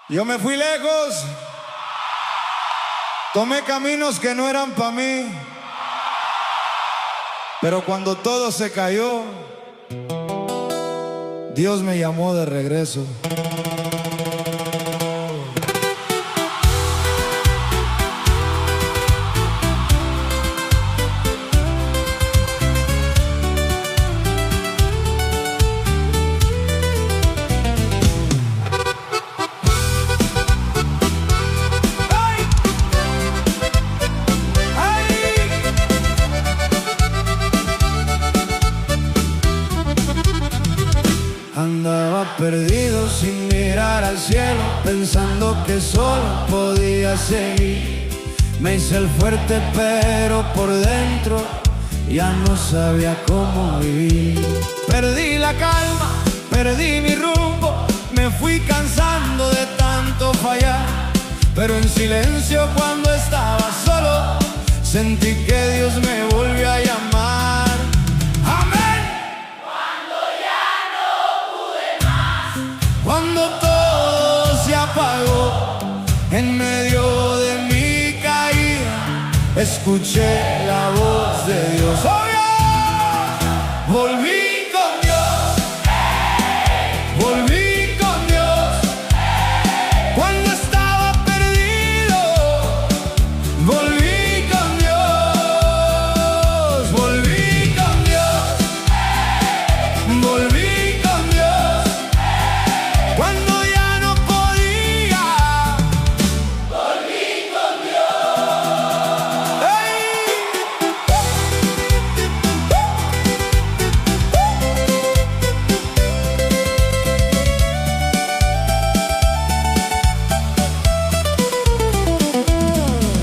Yo me fui lejos, tomé caminos que no eran para mí, pero cuando todo se cayó, Dios me llamó de regreso. Andaba perdido sin mirar al cielo, pensando que solo podía seguir. Me hice el fuerte pero por dentro ya no sabía cómo vivir. Perdí la calma, perdí mi rumbo, me fui cansando de tanto fallar. Pero en silencio cuando estaba solo, sentí que Dios me volvió a llamar. Cuando todo se apagó, en medio de mi caída, escuché la voz de Dios. ¡Oh, Dios! Volví con Dios, volví con Dios. Cuando estaba perdido, volví con Dios, volví con Dios, volví. Cuando ya no podía, volví con Dios. ¡Hey!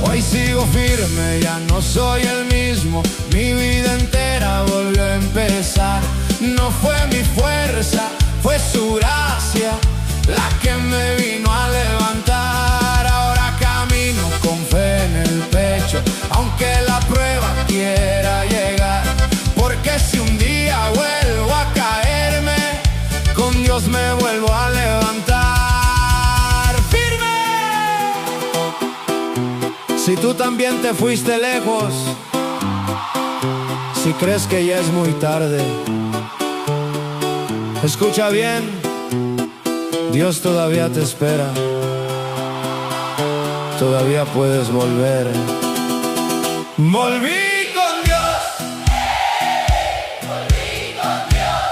Hoy sigo firme, ya no soy el mismo. Mi vida entera volvió a empezar. No fue mi fuerza, fue su gracia la que me vino a levantar. Ahora camino con fe en el pecho, aunque la prueba quiera llegar. Porque si un día vuelvo a caerme, con Dios me vuelvo a levantar. ¡Firme! Si tú también te fuiste lejos, si crees que ya es muy tarde, escucha bien, Dios todavía te espera. Todavía puedes volver. Volví con Dios, volví con Dios.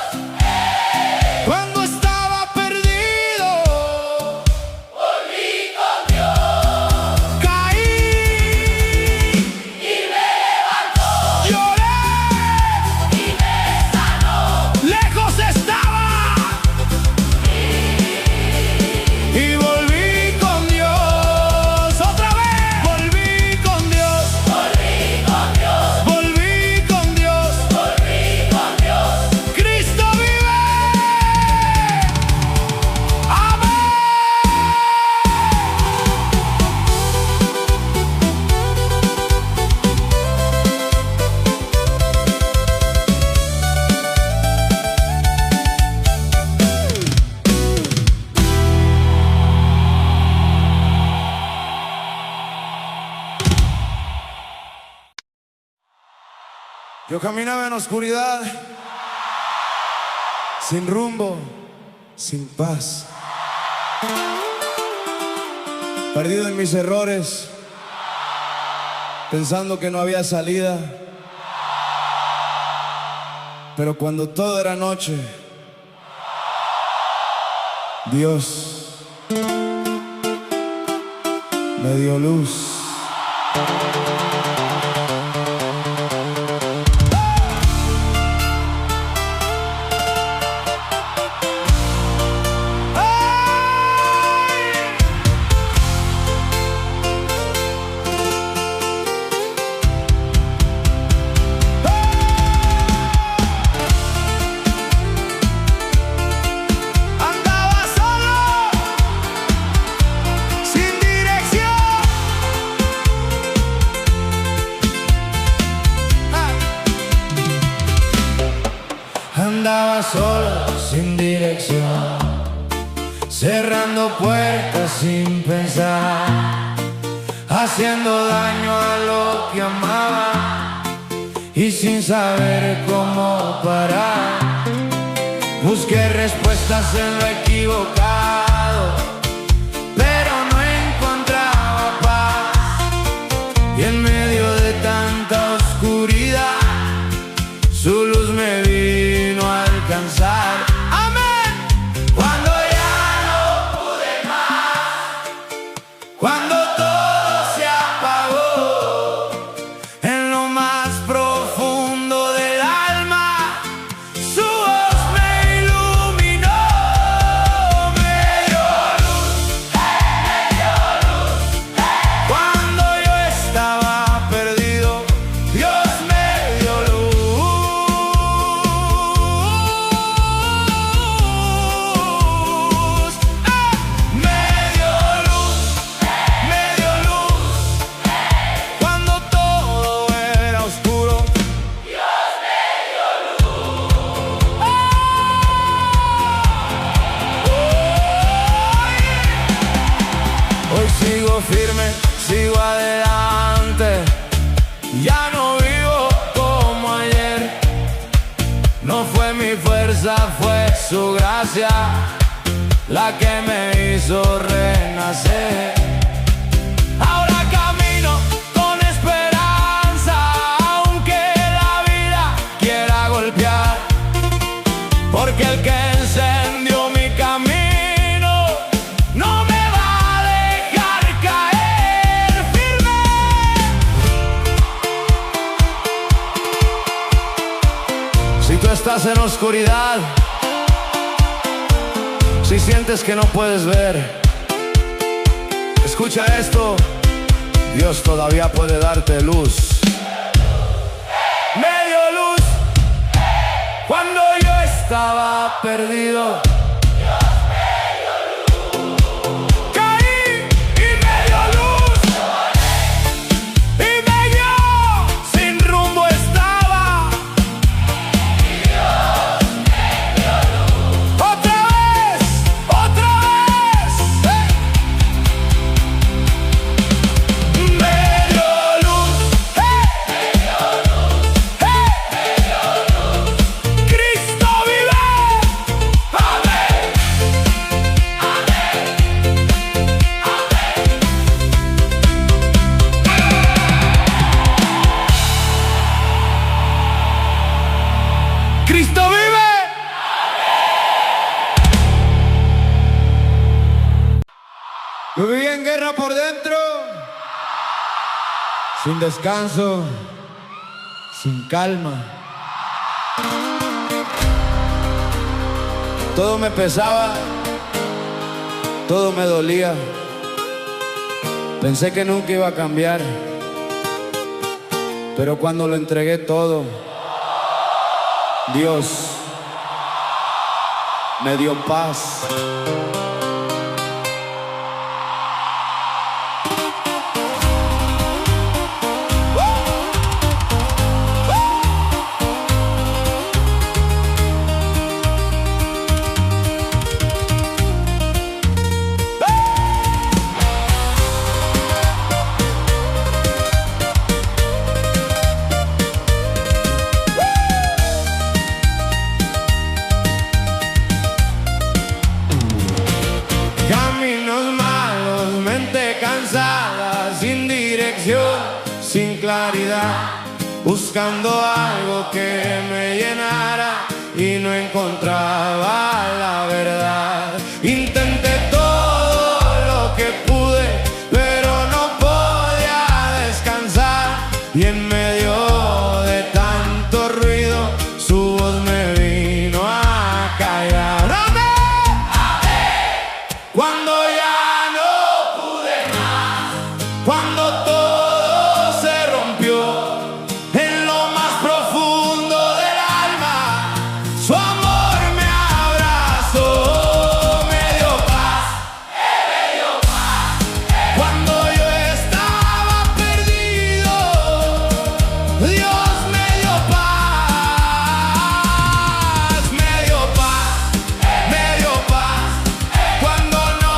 Cuando estaba perdido, volví con Dios. Caí y me levantó. Lloré y me sanó. Lejos estaba y volví con Dios. Otra vez. Volví con Dios. Volví con Dios. Volví con Dios. Volví con Dios. Cristo vive. Amén. Yo caminaba en oscuridad, sin rumbo, sin paz, perdido en mis errores, pensando que no había salida. Pero cuando todo era noche, Dios me dio luz. Andaba solo, sin dirección. cerrando puertas sin pensar, haciendo daño a lo que amaba y sin saber cómo parar. Busqué respuestas en lo equivocado, pero no encontraba paz, y en medio de tanta oscuridad su luz me vino a alcanzar. Cuando ya no pude más, cuando todo se apagó, en lo más profundo del alma, su voz me iluminó, me dio luz, cuando yo estaba perdido, Dios me dio luz. Sigo firme, sigo adelante, ya no vivo como ayer. No fue mi fuerza, fue su gracia la que me hizo renacer. Ahora camino con esperanza, aunque la vida quiera golpear, porque el que encendió mi camino no me estás en oscuridad, si sientes que no puedes ver, escucha esto: Dios todavía puede darte luz. Me dio luz cuando yo estaba perdido. ¡Cristo vive! Yo vivía en guerra por dentro, sin descanso, sin calma. Todo me pesaba, todo me dolía. Pensé que nunca iba a cambiar, pero cuando lo entregué todo, Dios me dio paz. Caminos malos, mente cansada, sin dirección, sin claridad, buscando algo que me llenara y no encontraba la verdad. Intenté todo lo que pude, pero no podía descansar, y en medio de tanto ruido su voz me vino a callar. Cuando ya no pude más, cuando todo se rompió, en lo más profundo del alma, su amor me abrazó, me dio paz, cuando yo estaba perdido, Dios me dio paz, me dio paz, cuando no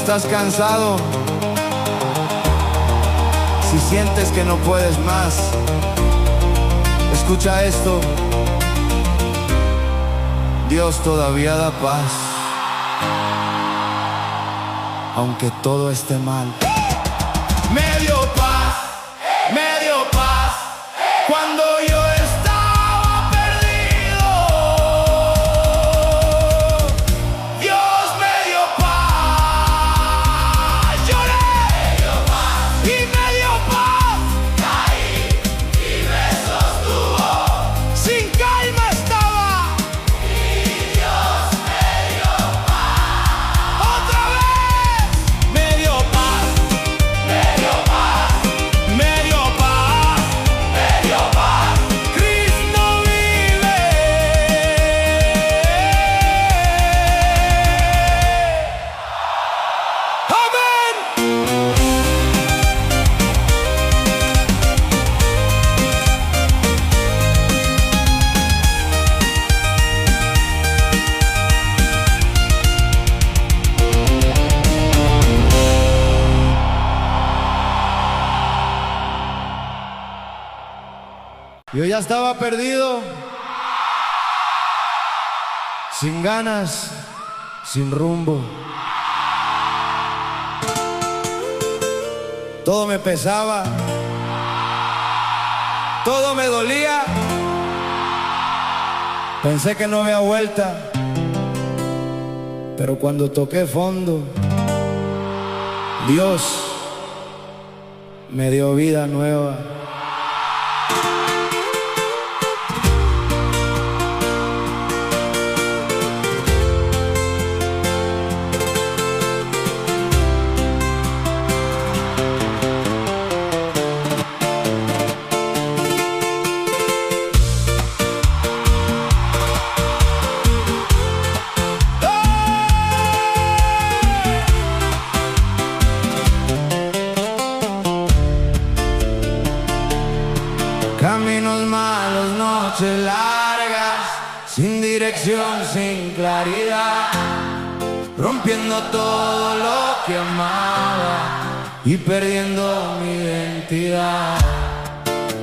estás cansado, si sientes que no puedes más, escucha esto. Dios todavía da paz, aunque todo esté mal. Me dio paz cuando yo estaba perdido. Dios me dio paz, lloré y me dio paz. Caí y me sostuvo. Sin calma estaba y Dios me dio paz. Otra vez me dio paz, me dio paz, me dio paz, me dio paz. Cristo vive. Amén. Yo ya estaba perdido, sin ganas, sin rumbo. Todo me pesaba, todo me dolía. Pensé que no había vuelta, pero cuando toqué fondo, Dios me dio vida nueva. Caminos malos, noches largas, sin dirección, sin claridad, rompiendo todo lo que amaba y perdiendo mi identidad.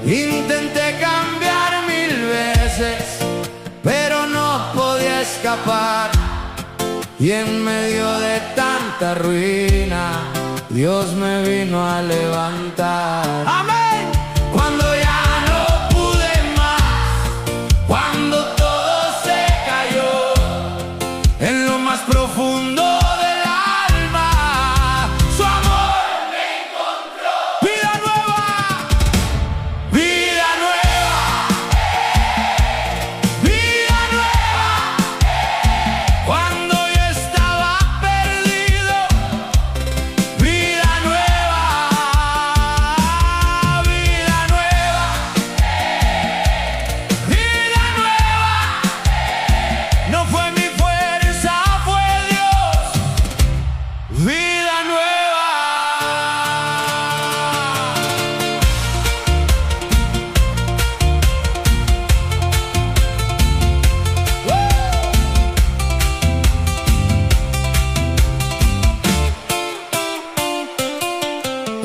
Intenté cambiar 1000 veces, pero no podía escapar. Y en medio de tanta ruina, Dios me vino a levantar. ¡Amén! Cuando ya no pude más, cuando todo se cayó, en lo más profundo del alma, su amor me encontró. Vida nueva, vida nueva, vida nueva. Cuando yo estaba perdido, vida nueva, vida nueva, vida nueva. No fue mi fuerza, fue Dios. Vida nueva.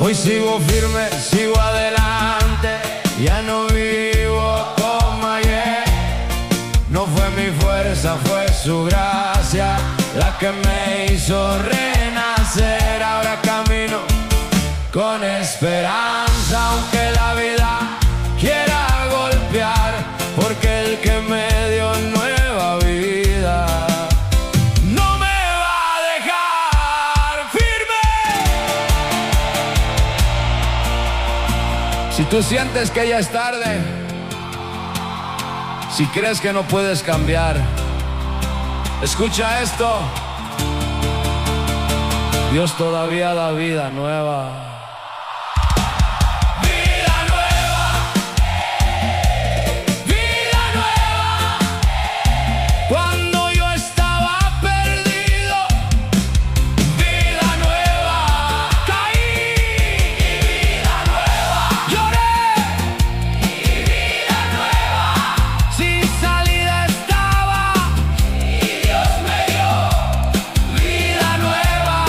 Hoy sigo firme, sigo adelante, ya no vivo como ayer. No fue mi fuerza, fue su gracia la que me hizo renacer. Ahora camino con esperanza, aunque la vida quiera golpear, porque el que me dio nueva vida no me va a dejar firme. Si tú sientes que ya es tarde, si crees que no puedes cambiar, escucha esto. Dios todavía da vida nueva. Vida nueva, vida nueva. Cuando yo estaba perdido, vida nueva. Caí y vida nueva. Lloré y vida nueva. Sin salida estaba y Dios me dio vida nueva.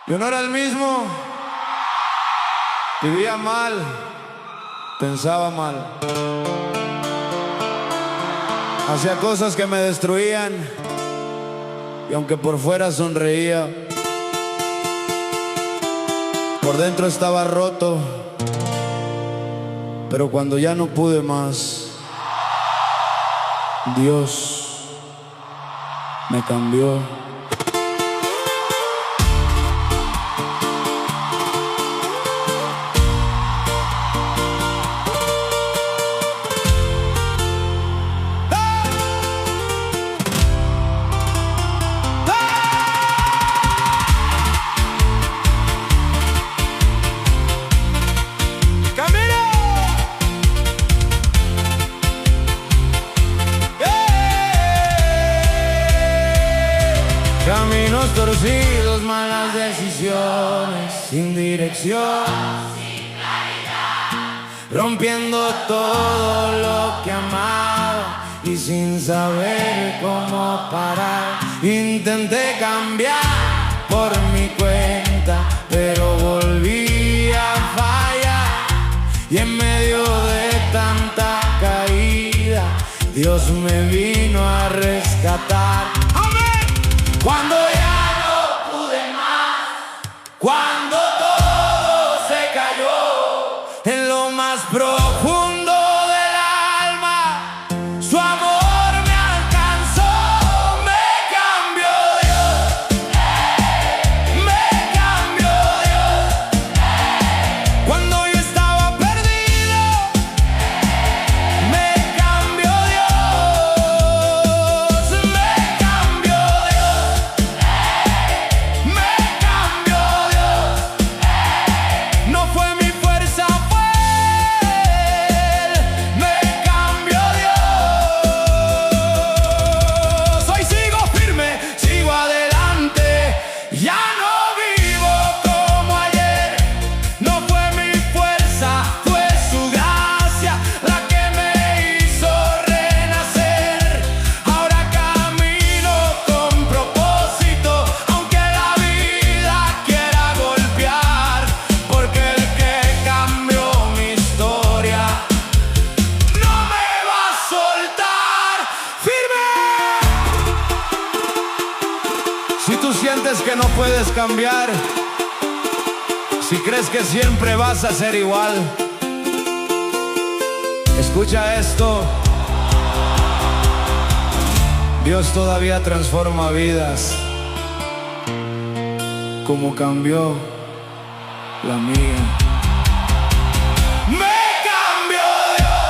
Yo no era el mismo. Vivía mal, pensaba mal, hacía cosas que me destruían, y aunque por fuera sonreía, por dentro estaba roto. Pero cuando ya no pude más, Dios me cambió. Caminos torcidos, malas decisiones, sin dirección, sin claridad, rompiendo todo lo que amaba y sin saber cómo parar. Intenté cambiar por mi cuenta, pero volví a fallar, y en medio de tanta caída, Dios me vino a rescatar. Cuando ya no pude más, cuando todo se cayó, en lo más profundo del alma, su amor me alcanzó. Me cambió Dios, me cambió Dios. Cuando yo estaba perdido, me cambió Dios, me cambió Dios. No fue mi fuerza, fue Él. Me cambió Dios. Hoy sigo firme, sigo adelante. Ya no vivo como ayer. No fue mi fuerza, fue su gracia la que me hizo renacer. Ahora camino con propósito, aunque la vida quiera golpear, porque el que cambió mi historia no me va a soltar. ¡Firme! Si tú sientes que no puedes cambiar, si crees que siempre vas a ser igual, escucha esto. Dios todavía transforma vidas, como cambió la mía. Me cambió Dios,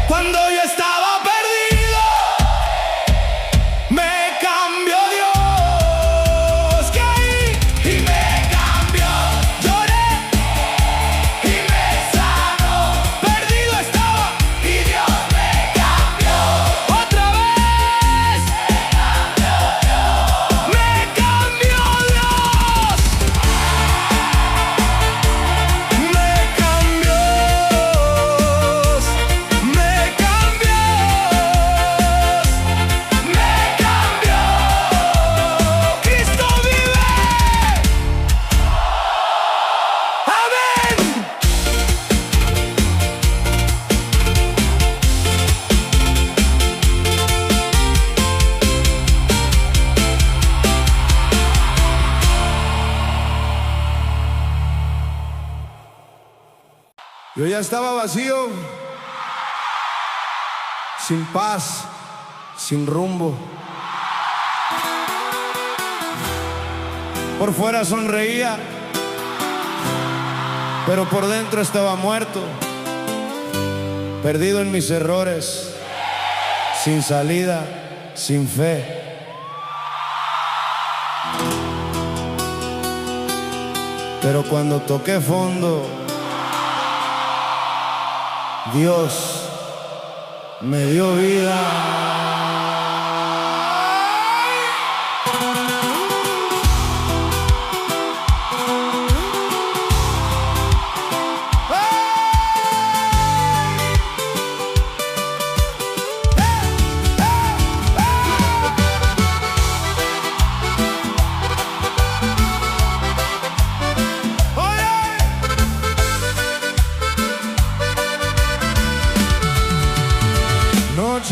cuando yo estaba perdido, me cambió Dios. Caí y me cambió, lloré y me sanó, perdido estaba y Dios me cambió. Otra vez me cambió Dios, me cambió Dios, me cambió, me cambió. Cristo vive. Amén. Yo ya estaba vacío, sin paz, sin rumbo. Por fuera sonreía, pero por dentro estaba muerto, perdido en mis errores, sin salida, sin fe. Pero cuando toqué fondo, Dios me dio vida.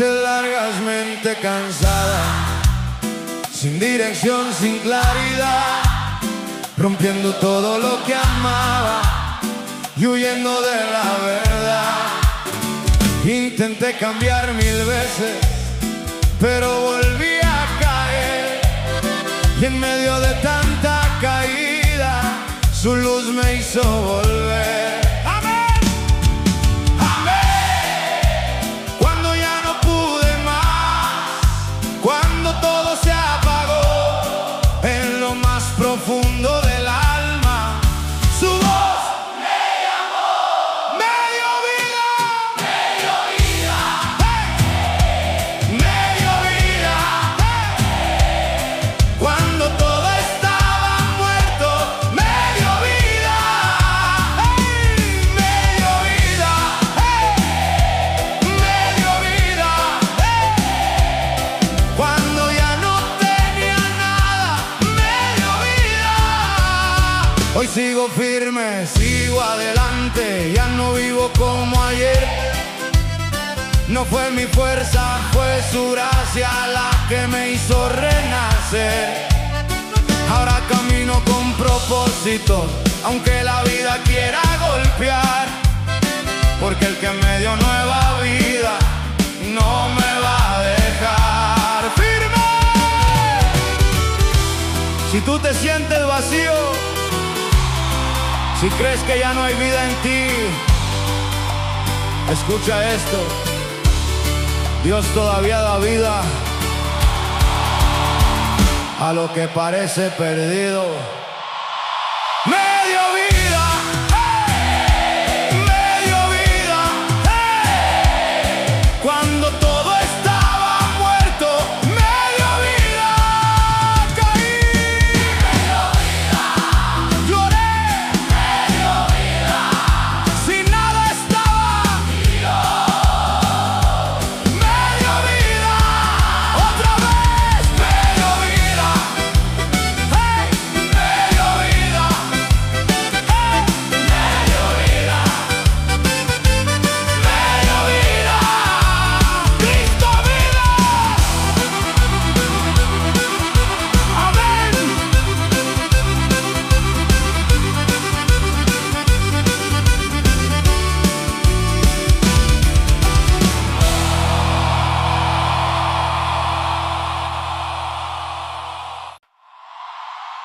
Noches largas, mente cansada, sin dirección, sin claridad, rompiendo todo lo que amaba y huyendo de la verdad. Intenté cambiar 1000 veces, pero volví a caer, y en medio de tanta caída su luz me hizo volver. ¡Amén! ¡Amén! Cuando ya no pude más, cuando todo se apagó en lo más profundo del alma, su voz me llamó. Me dio vida. Me dio vida. ¡Hey! Me dio vida. ¡Hey! Cuando todo estaba muerto, me dio vida. ¡Hey! Me dio vida. ¡Hey! Me dio vida. ¡Hey! Cuando ya no tenía nada, me dio vida. Hoy sigo firme, sigo adelante, ya no vivo como ayer. No fue mi fuerza, fue su gracia la que me hizo renacer. Ahora camino con propósito, aunque la vida quiera golpear, porque el que me dio nueva vida no me va a dejar. ¡Firme! Si tú te sientes vacío, si crees que ya no hay vida en ti, escucha esto: Dios todavía da vida a lo que parece perdido. Me dio vida, ¡hey! Me dio vida, ¡hey! Cuando todo estaba muerto, me dio vida. Caí, me dio vida. Lloré, me dio vida. Sin nada estaba, me dio vida. Otra vez, me dio vida. ¡Hey! Me dio vida. ¡Hey! Me dio vida. Me dio vida. Cristo vida. Amén.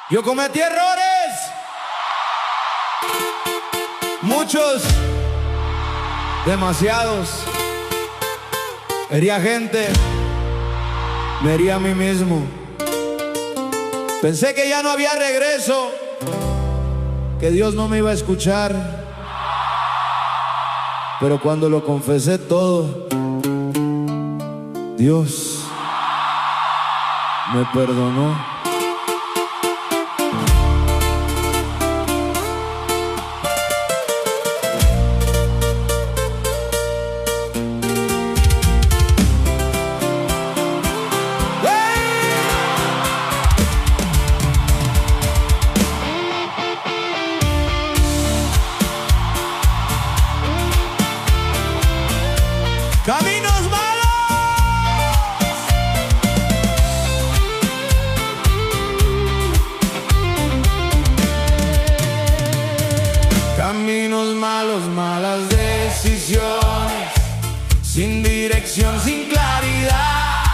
Yo cometí errores, muchos, demasiados. Herí a gente, me herí a mí mismo. Pensé que ya no había regreso, que Dios no me iba a escuchar. Pero cuando lo confesé todo, Dios me perdonó. Caminos malos, caminos malos, malas decisiones, sin dirección, sin claridad,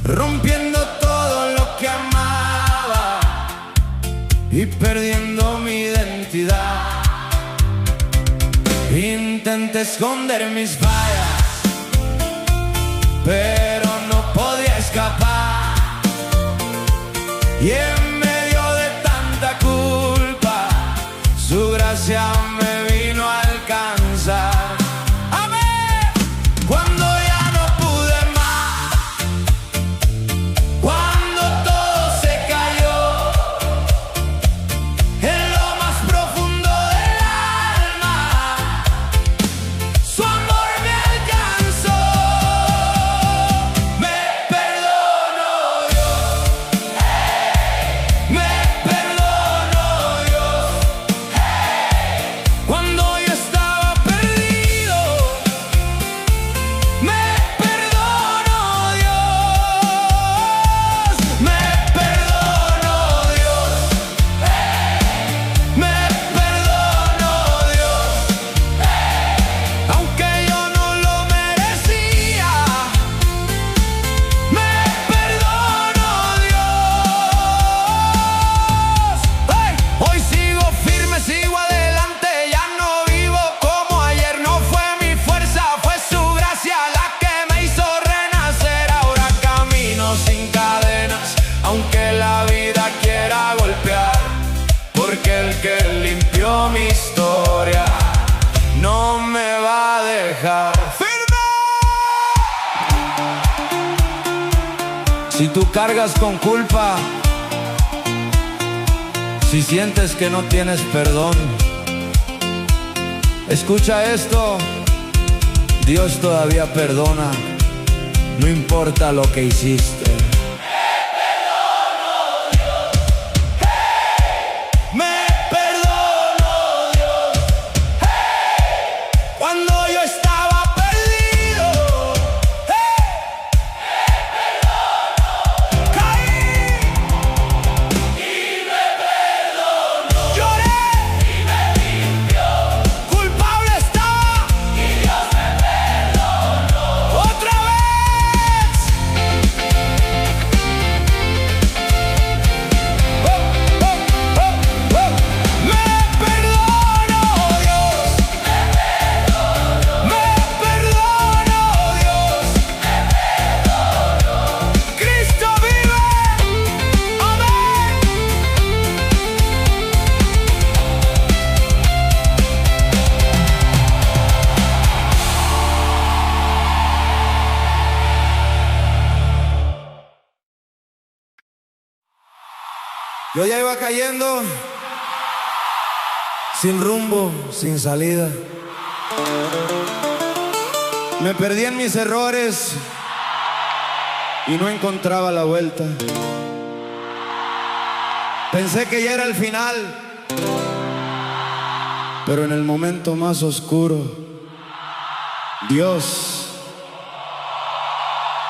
rompiendo todo lo que amaba y perdiendo mi identidad. Intenté esconder mis fallas, pero no podía escapar, y en medio de tanta culpa su gracia me vino a alcanzar. Amén. Cuando ya no pude más, cuando todo se cayó en lo más profundo del alma, su amor me alcanzó. Me perdonó Dios, hey. Me perdonó Dios, hey. Si tú cargas con culpa, si sientes que no tienes perdón, escucha esto: Dios todavía perdona, no importa lo que hiciste. Yo ya iba cayendo, sin rumbo, sin salida. Me perdí en mis errores y no encontraba la vuelta. Pensé que ya era el final, pero en el momento más oscuro, Dios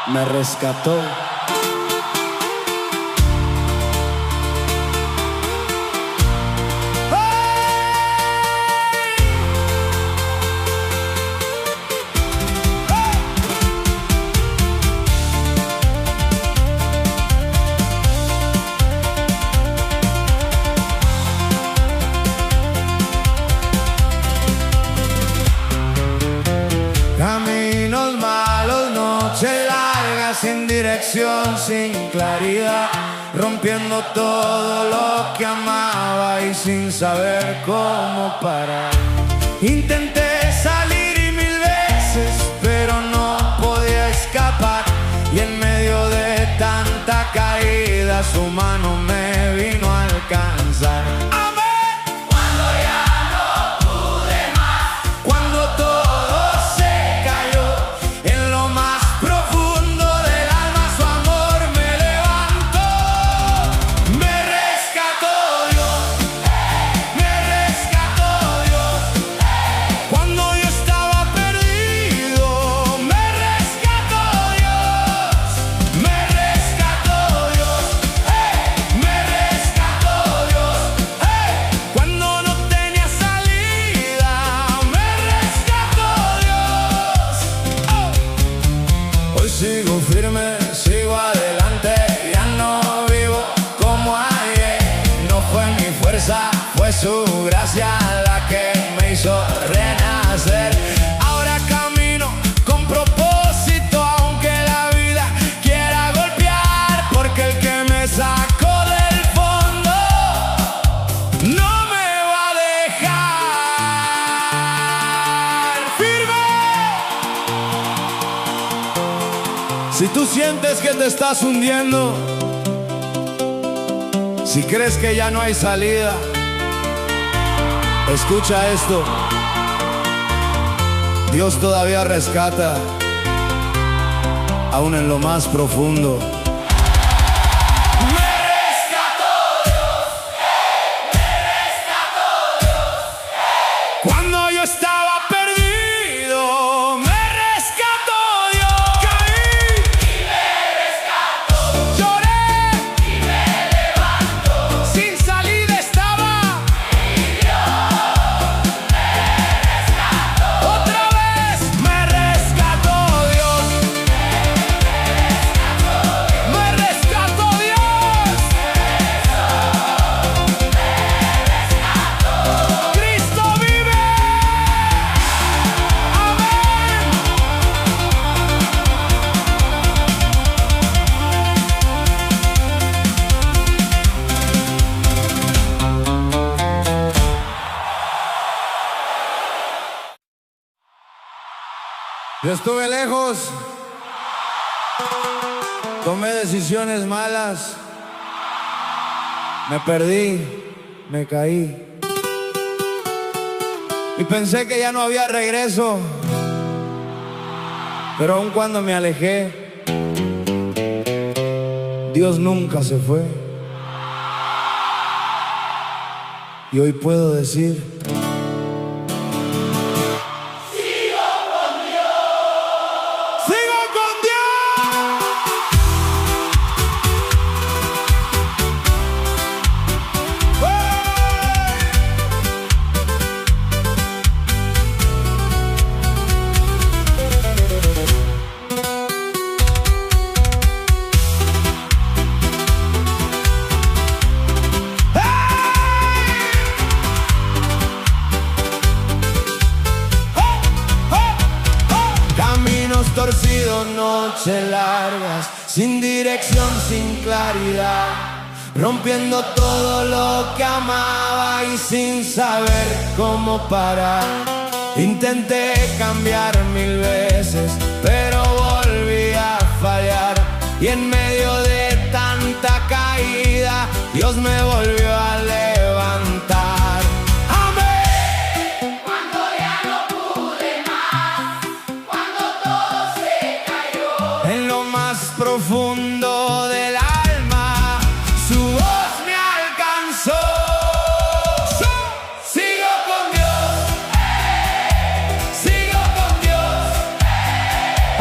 me rescató. Caminos malos, noches largas, sin dirección, sin claridad, rompiendo todo lo que amaba y sin saber cómo parar. Intenté salir y 1000 veces, pero no podía escapar, y en medio de tanta caída su mano me vino a alcanzar. Sigo firme, sigo adelante, ya no vivo como ayer. No fue mi fuerza, fue su gracia la que me hizo renacer. Ahora camino con propósito, aunque la vida quiera golpear, porque el que me sacó del fondo no me va a dejar. ¡Firme! Si tú sientes que te estás hundiendo, si crees que ya no hay salida, escucha esto: Dios todavía rescata, aún en lo más profundo. Cuando yo estaba perdido, me rescató Dios. Caí y me rescató. Lloré y me levantó. Sin salida estaba y Dios me rescató. Otra vez me rescató Dios. Me rescató Dios. Cristo vive. Yo estuve lejos, Tomé decisiones malas, me perdí, me caí y pensé que ya no había regreso, pero aun cuando me alejé, Dios nunca se fue. Y hoy puedo decir: torcidos, noches largas, sin dirección, sin claridad, rompiendo todo lo que amaba y sin saber cómo parar. Intenté cambiar 1000 veces, pero volví a fallar, y en medio de tanta caída, Dios me volvió a levantar. Profundo del alma, su voz me alcanzó. Sigo con Dios, sigo con Dios,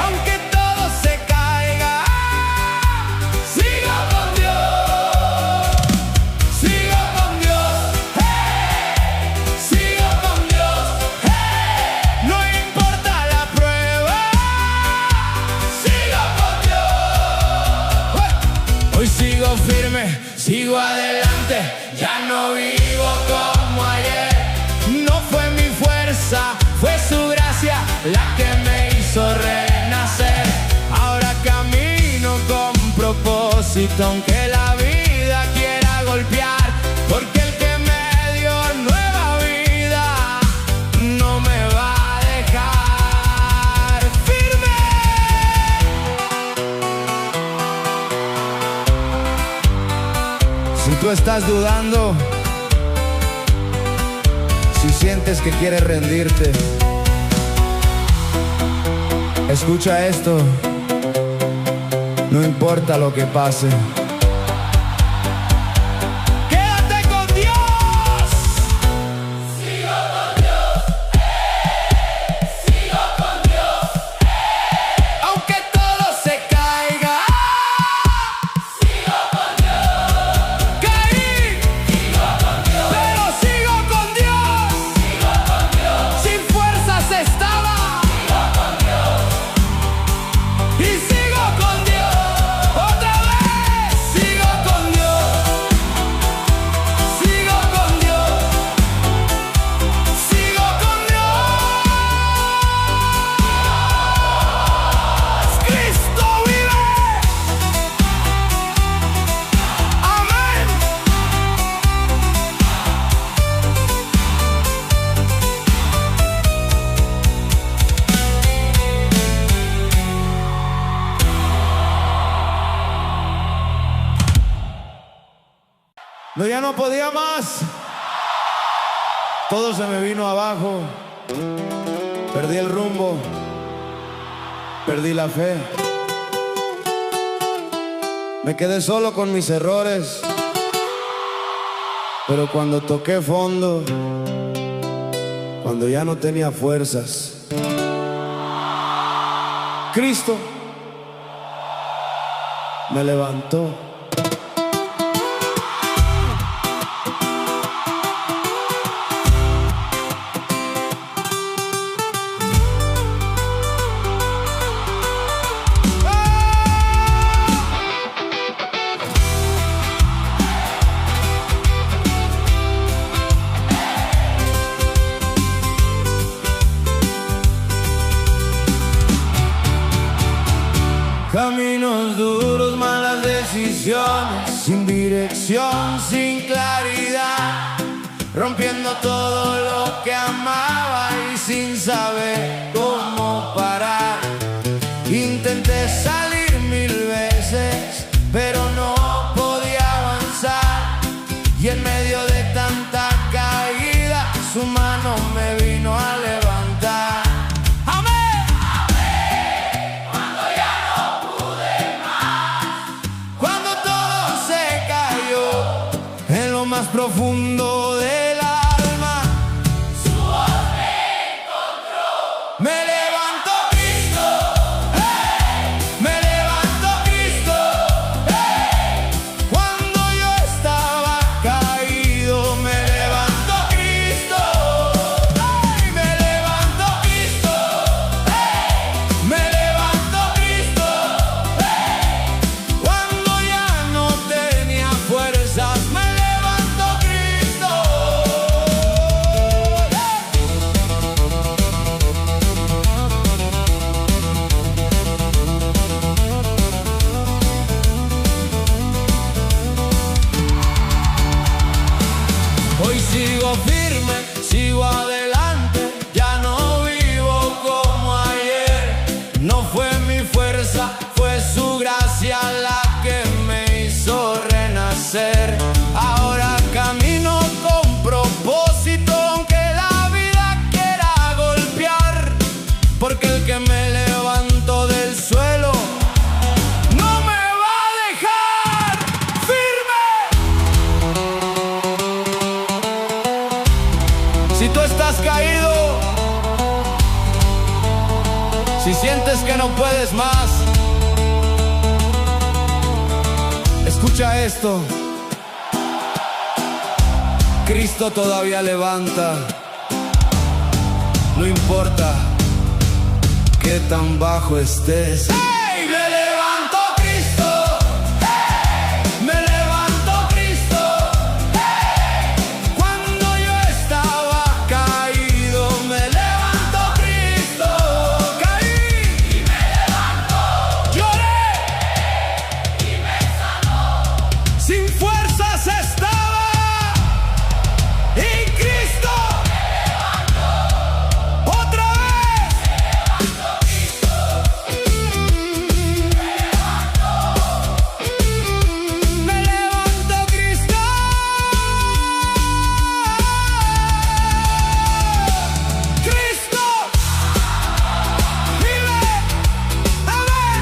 aunque todo se caiga. Sigo con Dios, sigo con Dios, sigo con Dios. No importa la prueba, sigo con Dios. Hoy sigo firme, sigo adelante, ya no vivo como ayer. No fue mi fuerza, fue su gracia la que me hizo renacer. Ahora camino con propósito, aunque la vida quiera golpear, porque el que me dio nueva vida no me va a dejar. ¡Firme! Si tú estás dudando, si sientes que quieres rendirte, escucha esto: no importa lo que pase, quédate con Dios. Sigo con Dios, sigo con Dios, aunque todo se caiga. Sigo con Dios, caí, sigo con Dios, pero sigo con Dios. Sigo con Dios, sin fuerzas estaba. Sigo con Dios, y sigo con Dios. Otra vez, sigo con Dios, sigo con Dios, sigo con Dios. Cristo vive. Amén. No, ya no podía más. Todo se me vino abajo. Perdí el rumbo, perdí la fe. Me quedé solo con mis errores, pero cuando toqué fondo, cuando ya no tenía fuerzas, Cristo me levantó. Caminos duros, malas decisiones, sin dirección, sin claridad, rompiendo todo lo que amaba y sin saber cómo parar. Intenté salir 1000 veces, profundo del alma. Su voz me encontró. Me levantó Cristo, hey. Me levantó Cristo, hey. Cuando yo estaba caído, me levantó Cristo, hey. Me levantó Cristo, hey. Me levantó Cristo, hey. Cuando ya no tenía fuerzas, me levantó Cristo, Hoy sigo firme, sigo adelante, ya no vivo como ayer. No fue mi fuerza, fue su gracia la que me hizo renacer. Ahora camino con propósito, aunque la vida quiera golpear, porque el que me levantó del suelo no me va a dejar firme. Si tú estás caído, si sientes que no puedes más, escucha esto. Cristo todavía levanta. No importa qué tan bajo estés. ¡Hey! Me levantó Cristo, hey. Me levantó Cristo, hey. Cuando yo estaba caído, me levantó Cristo. Caí y me levantó. Lloré y me sanó. Sin fuerzas estaba y Cristo me levantó. Otra vez me levantó Cristo. Me levantó Cristo. Cristo vive. Amén.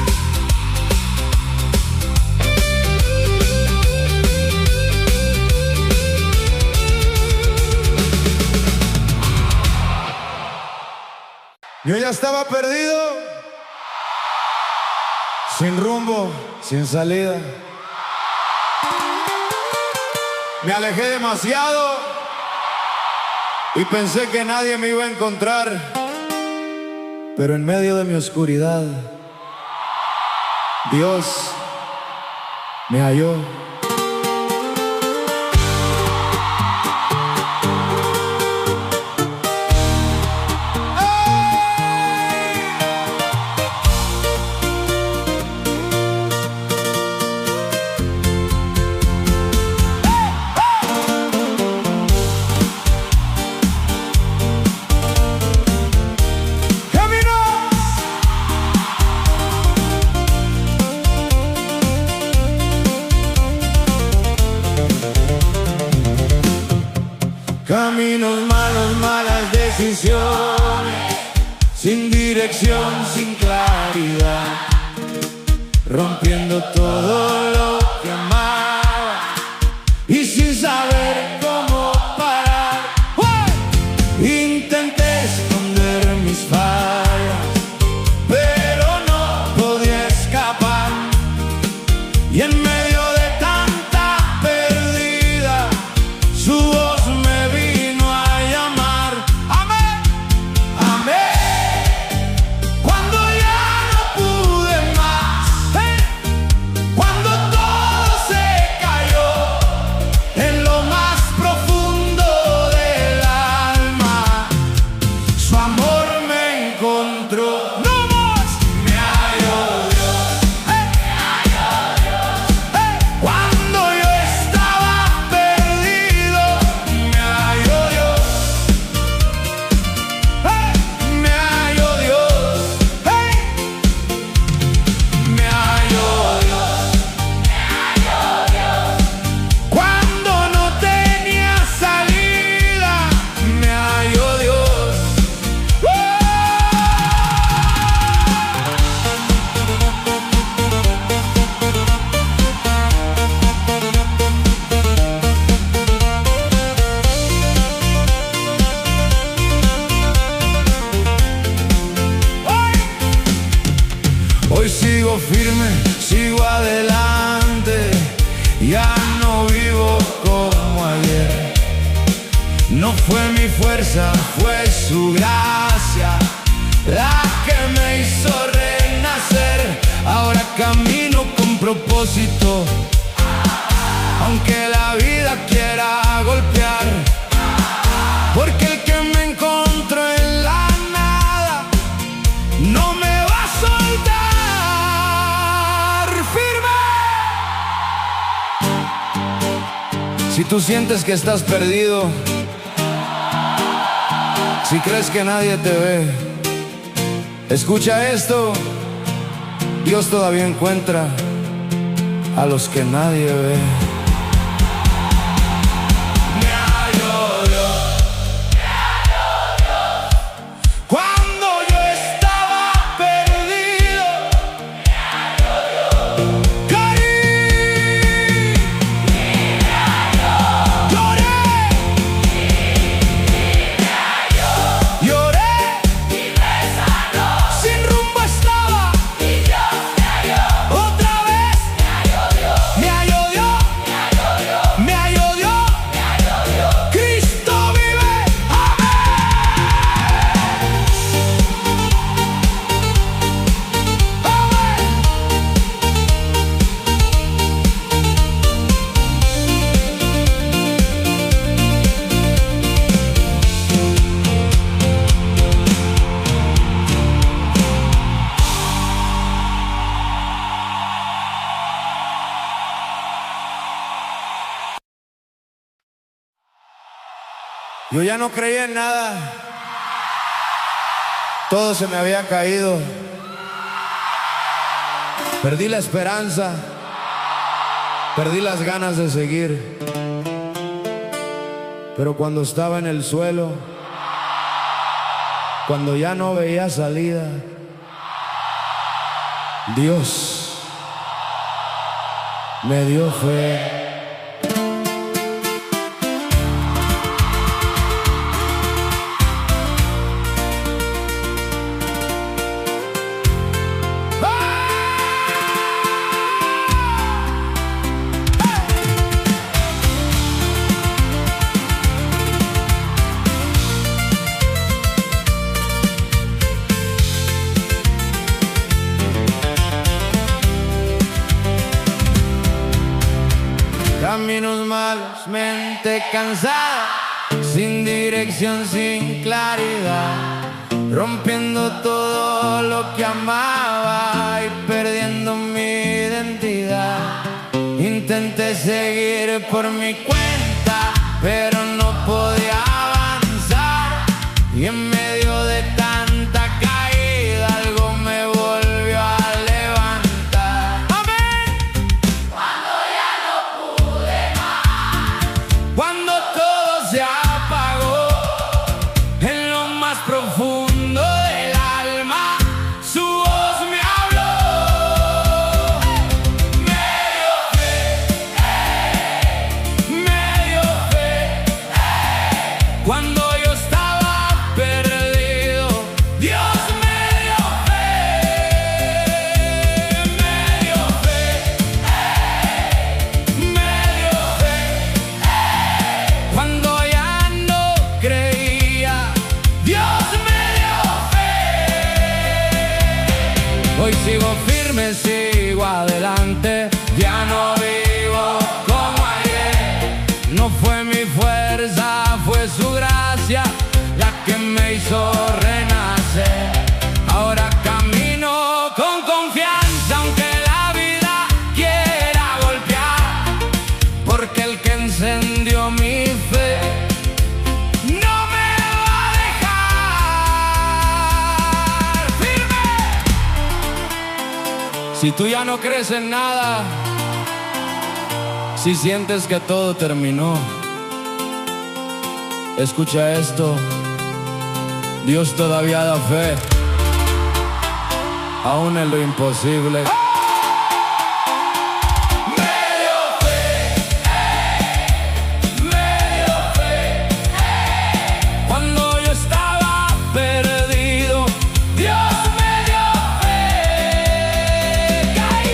Yo ya estaba perdido, sin rumbo, sin salida. Me alejé demasiado y pensé que nadie me iba a encontrar, pero en medio de mi oscuridad, Dios me halló. Caminos malos, malas decisiones, sin dirección, sin claridad, rompiendo todo lo que amaba y sin saber cómo parar. Intenté esconder mis fallas, pero no podía escapar, y en medio de tanta pérdida, su voz me vino a llamar. Amén, amén. Cuando ya no pude más, cuando todo se firme, sigo adelante. Ya no vivo como ayer. No fue mi fuerza, fue su gracia la que me hizo renacer. Ahora camino con propósito, aunque la vida quiera golpear, porque el que me encontró en la nada no me va a soltar. ¡Firme! Si tú sientes que estás perdido, si crees que nadie te ve, escucha esto: Dios todavía encuentra a los que nadie ve. Yo ya no creía en nada, todo se me había caído. Perdí la esperanza, perdí las ganas de seguir. Pero cuando estaba en el suelo, cuando ya no veía salida, Dios me dio fe. Caminos malos, mente cansada, sin dirección, sin claridad, rompiendo todo lo que amaba y perdiendo mi identidad. Intenté seguir por mi cuenta, pero no podía avanzar, y en medio de tanta caída algo me volvió a levantar. ¡Amén! Cuando ya no pude más, cuando todo se apagó, en lo más profundo del alma su voz me habló. Me dio fe, me dio fe. Cuando yo estaba perdido, Dios me dio fe. Me dio fe, me dio fe. Cuando ya no creía, Dios me dio fe. Hoy sigo firme, sigo adelante. Ya no vivo como ayer. No fue mi fuerza, fue su gracia la que me hizo renacer. Ahora camino con confianza, aunque la vida quiera golpear, porque el que encendió mi fe no me va a dejar. ¡Firme! Si tú ya no crees en nada, si sientes que todo terminó, escucha esto: Dios todavía da fe, aún en lo imposible. Me dio fe, me dio fe. Cuando yo estaba perdido, Dios me dio fe. Caí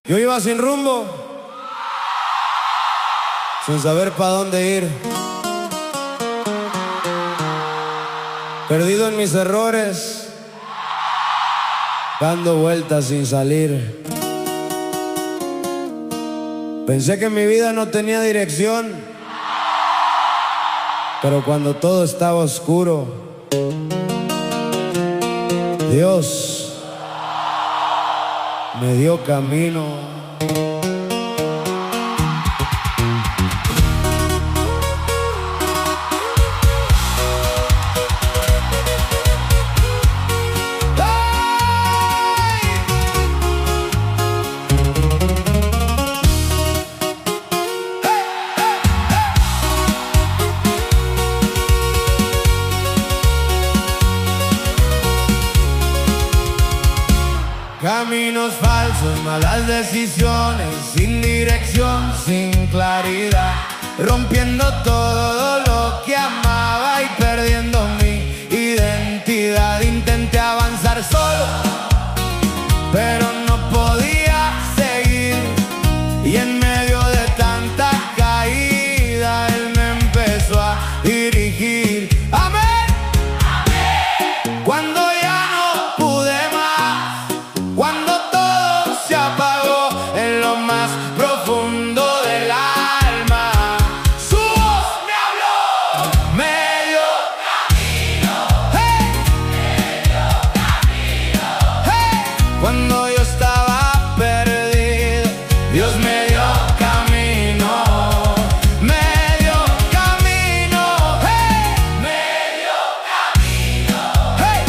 Yo iba sin rumbo, sin saber para dónde ir, perdido en mis errores, dando vueltas sin salir. Pensé que mi vida no tenía dirección, pero cuando todo estaba oscuro, Dios me dio camino. Caminos falsos, malas decisiones, sin dirección, sin claridad, rompiendo todo lo que amaba y perdiendo mi identidad. Intenté avanzar solo, pero no podía seguir, y en medio de tanta caída Él me empezó a dirigir. Amén. Amén. Cuando profundo del alma, su voz me habló, me dio camino, hey, me dio camino, hey. Cuando yo estaba perdido, Dios me dio camino, me dio camino, hey, me dio camino, hey.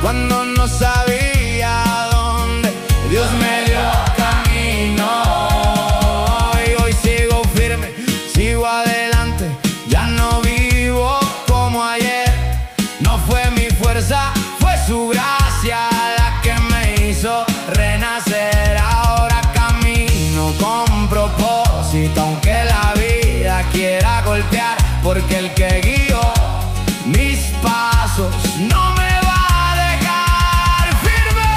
Cuando no sabía dónde, Dios me dio camino. Sigo adelante, ya no vivo como ayer. No fue mi fuerza, fue su gracia la que me hizo renacer. Ahora camino con propósito, aunque la vida quiera golpear, porque el que guió mis pasos no me va a dejar firme.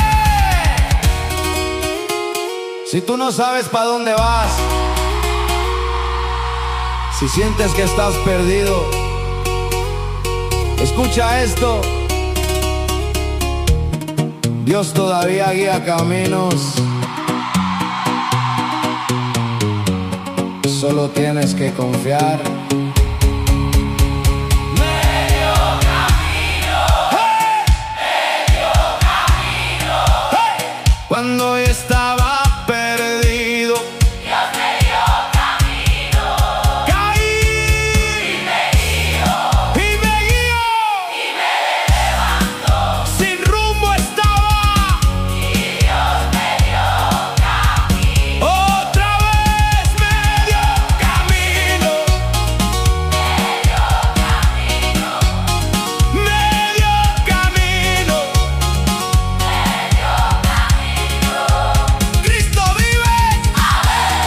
Si tú no sabes para dónde vas, si sientes que estás perdido, escucha esto. Dios todavía guía caminos. Solo tienes que confiar. Me dio camino. ¡Hey! Me dio camino. ¡Hey! Cuando yo estaba perdido, Dios me dio camino. Sin rumbo estaba, y Dios me dio camino. Otra vez me dio camino. Me dio camino. Me dio camino. Me dio camino. Cristo vive. Amén.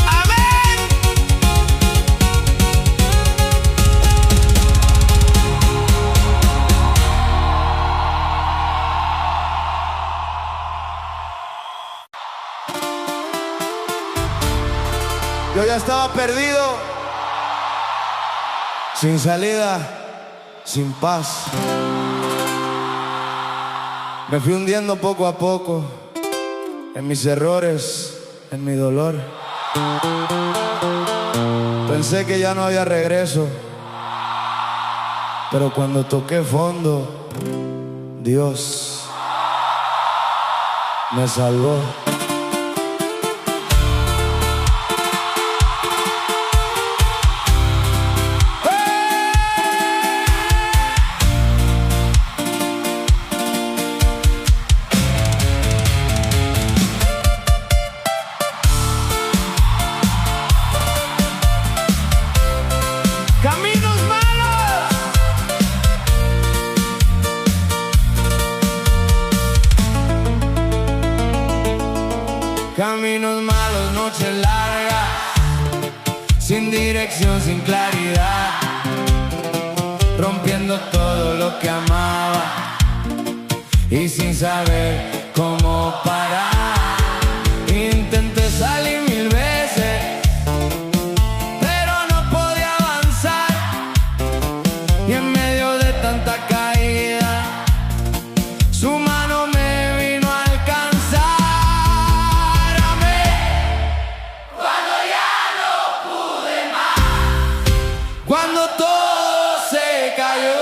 Amén. Yo ya estaba perdido, sin salida, sin paz. Me fui hundiendo poco a poco en mis errores, en mi dolor. Pensé que ya no había regreso, pero cuando toqué fondo, Dios me salvó. Caminos malos, caminos malos, noches largas, sin dirección, sin claridad, rompiendo todo lo que amaba y sin saber cómo parar. Intenté salir 1000 veces, pero no podía avanzar, y en medio de tanta caída su mano me vino a alcanzar. Amé cuando ya no pude más, cuando todo se cayó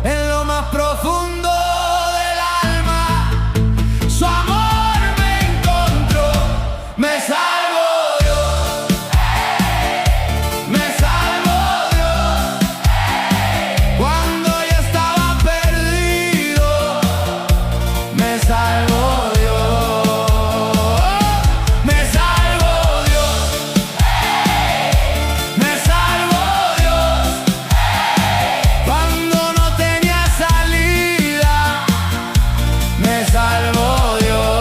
en lo más profundo del alma. Su amor me encontró, me salvó Dios, me salvó Dios. Cuando ya estaba perdido, me salvó Dios, me salvó Dios, me salvó Dios. Cuando no tenía salida, me salvó Dios.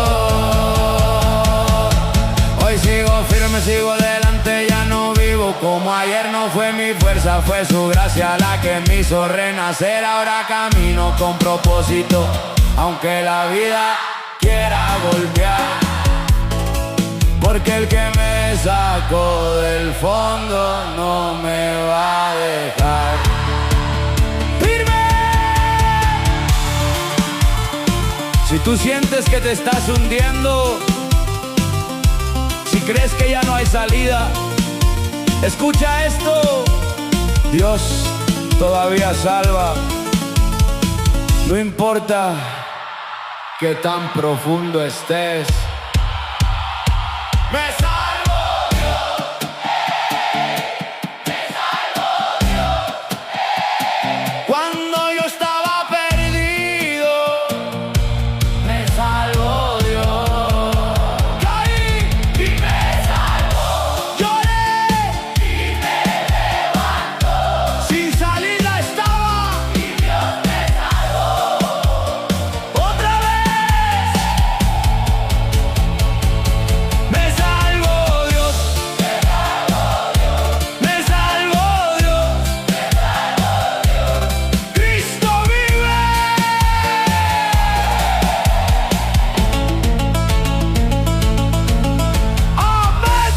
Hoy sigo firme, sigo adelante, ya no vivo como ayer. No fue mi fuerza, fue su gracia la que me hizo renacer. Ahora camino con propósito, aunque la vida quiera golpear, porque el que me sacó del fondo no me va a dejar. ¡Firme! Si tú sientes que te estás hundiendo, si crees que ya no hay salida, escucha esto: Dios todavía salva. No importa que tan profundo estés, me salvo Dios, me salvo Dios. Cuando yo estaba perdido, me salvó Dios. Caí y me salvó, lloré y me levantó, sin salida estaba y Dios me salvó. Otra vez me salvó Dios, me salvó Dios, me salvó Dios, me salvó Dios. Cristo vive. Amén.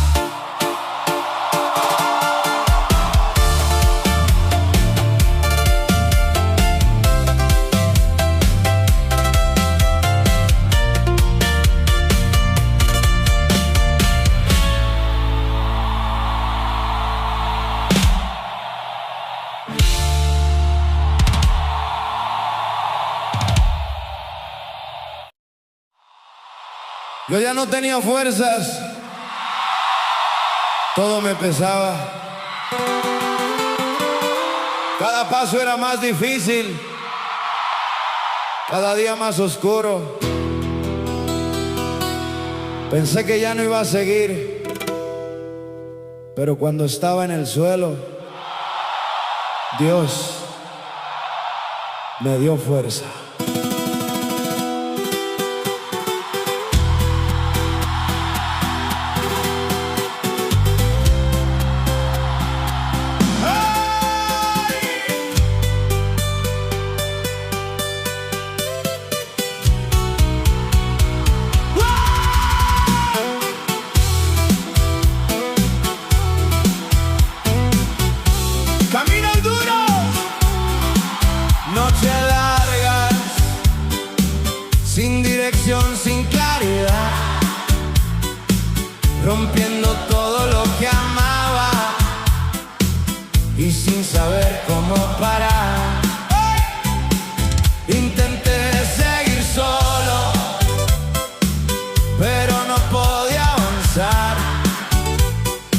Yo ya no tenía fuerzas, todo me pesaba, cada paso era más difícil, cada día más oscuro. Pensé que ya no iba a seguir, pero cuando estaba en el suelo, Dios me dio fuerza. Camino duro, noches largas, sin dirección, sin claridad, rompiendo todo lo que amaba y sin saber cómo parar. Intenté seguir solo, pero no podía avanzar,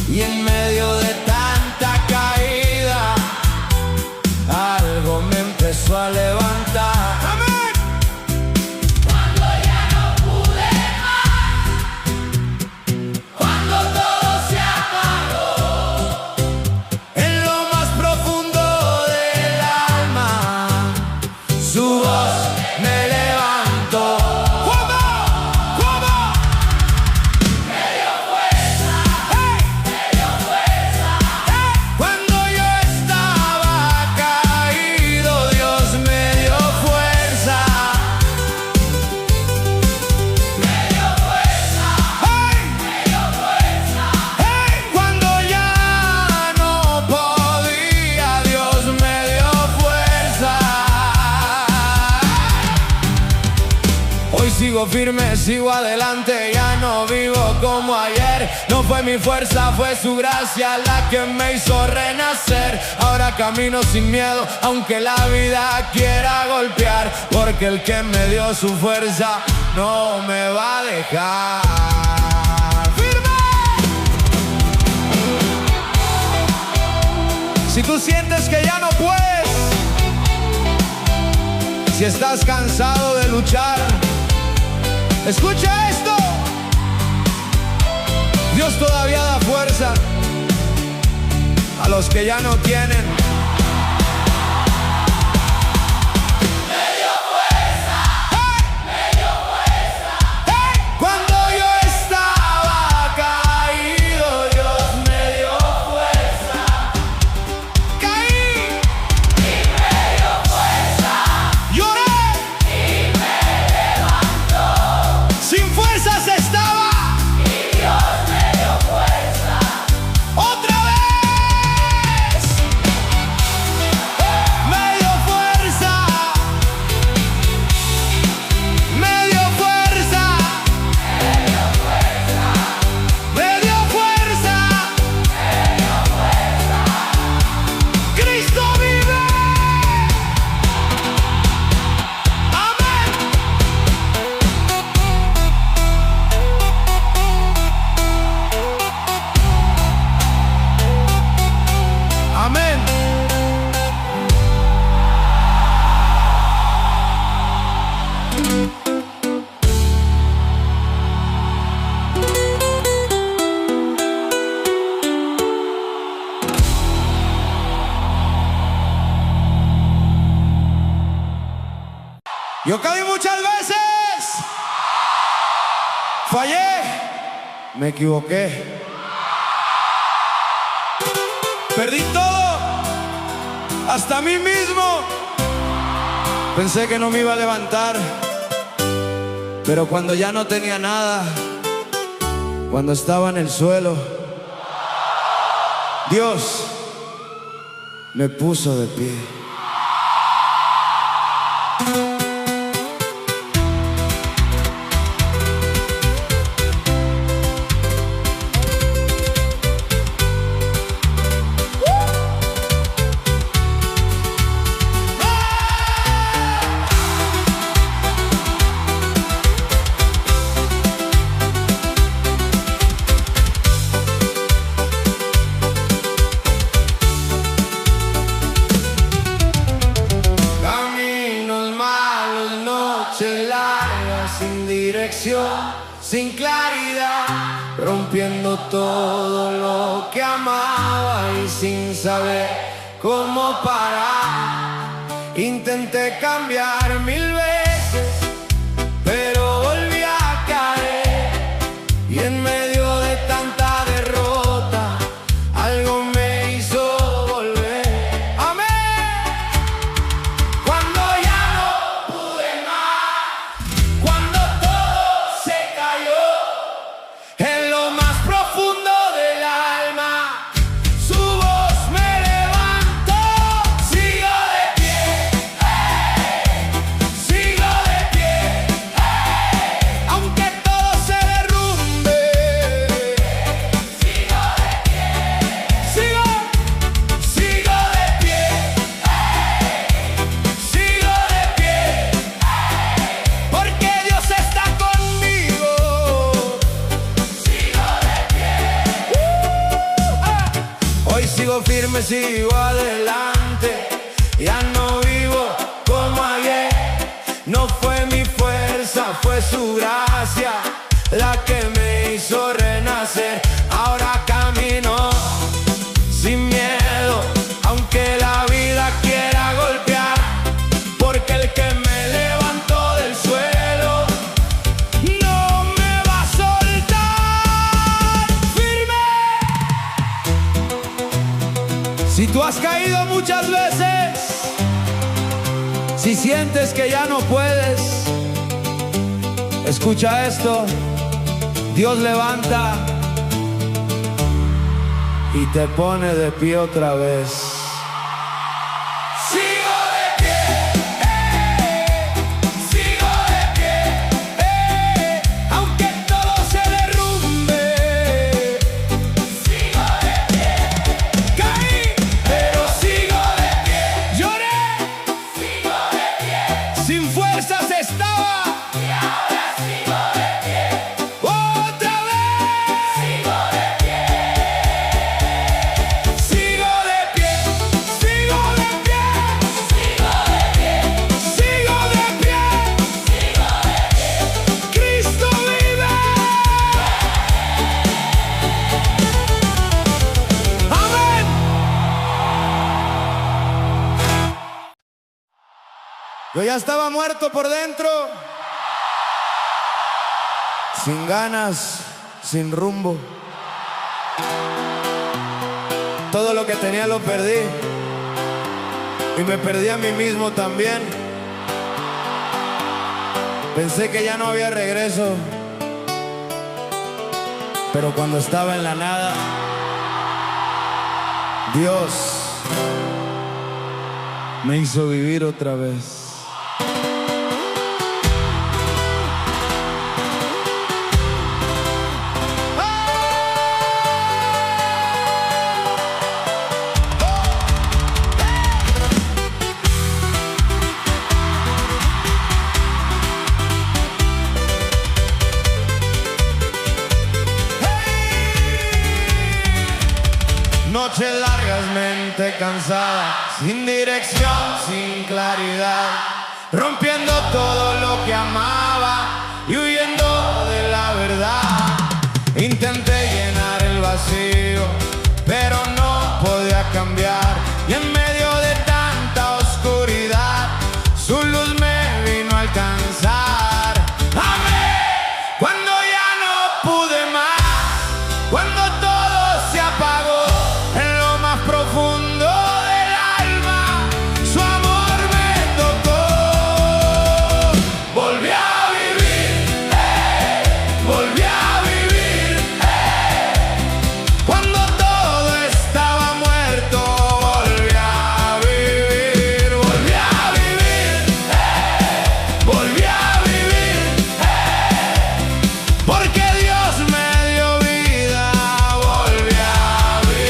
y en medio de tanta caída algo me empezó a levantar. ¡Amén! Cuando ya no pude más, cuando todo se apagó, en lo más profundo del sigo firme, sigo adelante, ya no vivo como ayer. No fue mi fuerza, fue su gracia la que me hizo renacer. Ahora camino sin miedo, aunque la vida quiera golpear, porque el que me dio su fuerza no me va a dejar. ¡Firme! Si tú sientes que ya no puedes, si estás cansado de luchar, escucha esto. Dios todavía da fuerza a los que ya no tienen. Me dio fuerza, ¡Hey! me dio fuerza. ¡Hey! Cuando yo estaba caído, Dios me dio fuerza. Caí Y me dio fuerza, lloré y me levantó. sin fuerzas estaba. Y Dios me dio fuerza. ¡Otra vez! Me dio fuerza. Me dio fuerza. Me dio fuerza, Me dio fuerza. me dio fuerza. Cristo vive. Amén. Amén. Yo caí muchas veces, fallé, me equivoqué, perdí todo, hasta mí mismo. Pensé que no me iba a levantar, pero cuando ya no tenía nada, cuando estaba en el suelo, Dios me puso de pie. Caminos malos, noches largas, sin dirección, sin claridad, rompiendo todo lo que amaba y sin saber cómo parar. Intenté cambiar 1000 veces, pero volví a caer, y en medio de tanta derrota algo me hizo volver. Amén. Cuando ya no pude más, cuando todo se cayó, en lo más profundo del alma, su voz me levantó. Sigo de pie, sigo de pie, aunque todo se derrumbe. Sigo de pie, Sigo de pie, sigo de pie, porque Dios está conmigo. sigo de pie. Hoy sigo firme, sigo adelante, ya no vivo como ayer. No fue mi fuerza, fue su gracia la que me hizo renacer. Ahora camino sin miedo, aunque la vida quiera golpear, porque el que me levantó del suelo no me va a soltar. Firme. Si tú has caído muchas veces, si sientes que ya no puedes, escucha esto. Dios levanta y te pone de pie otra vez. Sigo de pie, sigo de pie. Yo ya estaba muerto por dentro, sin ganas, sin rumbo. Todo lo que tenía lo perdí, y me perdí a mí mismo también. Pensé que ya no había regreso, pero cuando estaba en la nada, Dios me hizo vivir otra vez. Noches largas, mente cansada, sin dirección, sin claridad, rompiendo todo lo que amaba y huyendo de la verdad. Intenté llenar el vacío, pero no podía cambiar, y en medio de tanta oscuridad, su luz me vino a alcanzar. Amé cuando ya no pude más, cuando todo se apagó. Profundo del alma, su amor me tocó. Volví a vivir, volví a vivir. Cuando todo estaba muerto, volví a vivir, volví a vivir, volví a vivir. Porque Dios me dio vida, volví a vivir.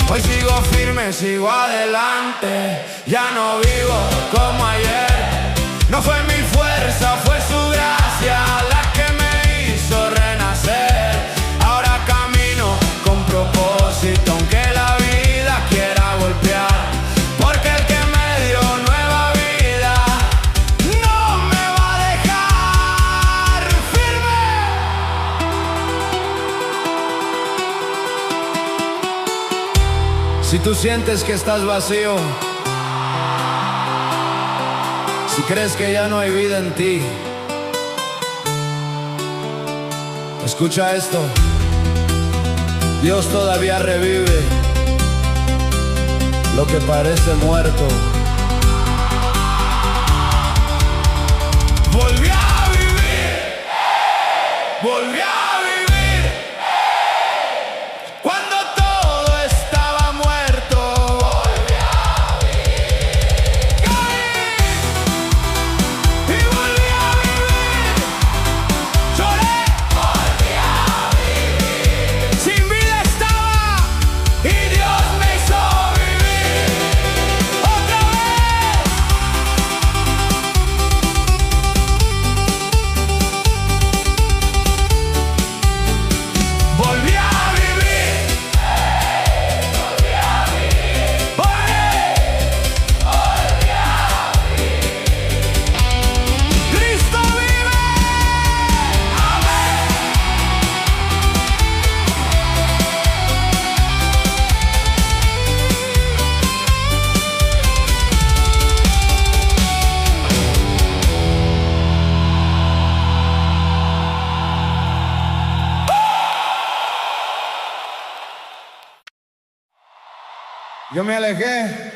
Hoy sigo firme, sigo adelante, ya no vivo como ayer. No fue mi fuerza, fue su gracia la que me hizo renacer. Ahora camino con propósito, aunque la vida quiera golpear, porque el que me dio nueva vida no me va a dejar firme. Si tú sientes que estás vacío, si crees que ya no hay vida en ti, escucha esto: Dios todavía revive lo que parece muerto. Volví a vivir, volví a vivir. Cuando todo estaba muerto, volví a vivir. Caí y volví a vivir. Lloré, volví a vivir. Sin vida estaba y Dios me hizo vivir otra vez. Volví a vivir, volví a vivir, volví a vivir. Cristo vive, amén. Yo me alejé,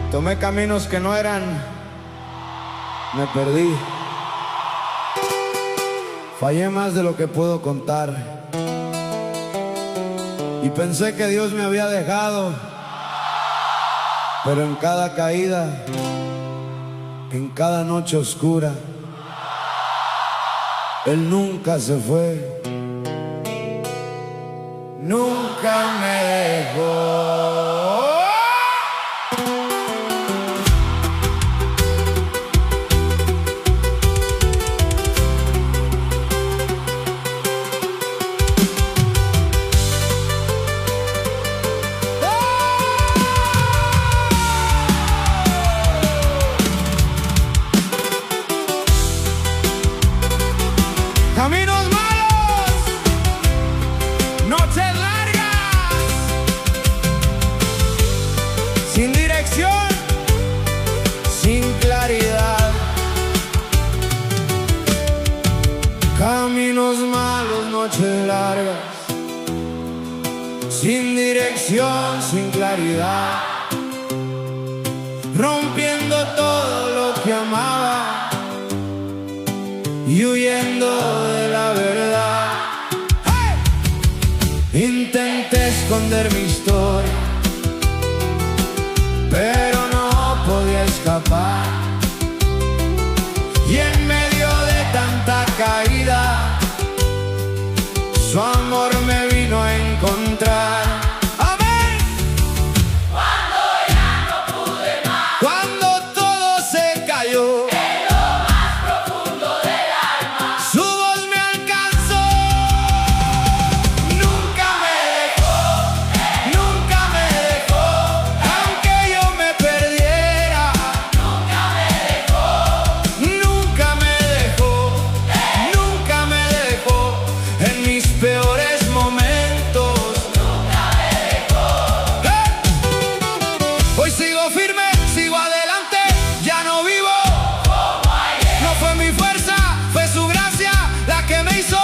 tomé caminos que no eran, me perdí, fallé más de lo que puedo contar, y pensé que Dios me había dejado, pero en cada caída, en cada noche oscura, Él nunca se fue. Nunca me dejó. dirección, sin claridad, rompiendo todo lo que amaba y huyendo de la verdad. ¡Hey! Intenté esconder mi historia, pero no podía escapar, y en medio de tanta caída su amor me vino a encontrar. ¡Amén! Cuando ya no pude más, Cuando todo se cayó, en lo más profundo del alma, su voz me alcanzó. Nunca me dejó, nunca me dejó, aunque yo me perdiera. nunca me dejó, Nunca me dejó, nunca me dejó en mis peores momentos. nunca me dejó. Hoy sigo firme, sigo adelante, ya no vivo Como ayer, no fue mi fuerza, fue su gracia la que me hizo.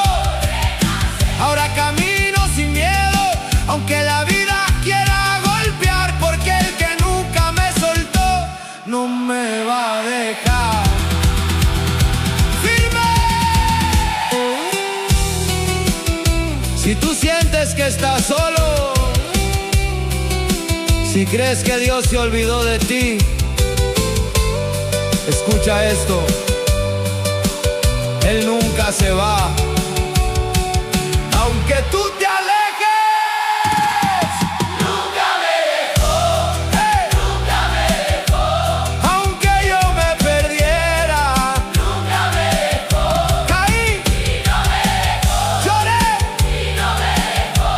Ahora camino sin miedo, aunque la vida quiera golpear, porque el que nunca me soltó no me va a dejar. ¡Firme! Si tú sientes que estás solo, si crees que Dios se olvidó de ti, escucha esto: Él nunca se va, aunque tú te alejes. nunca me dejó, ¡Hey! nunca me dejó, Aunque yo me perdiera, nunca me dejó, caí, y no me dejó, lloré, y no me dejó,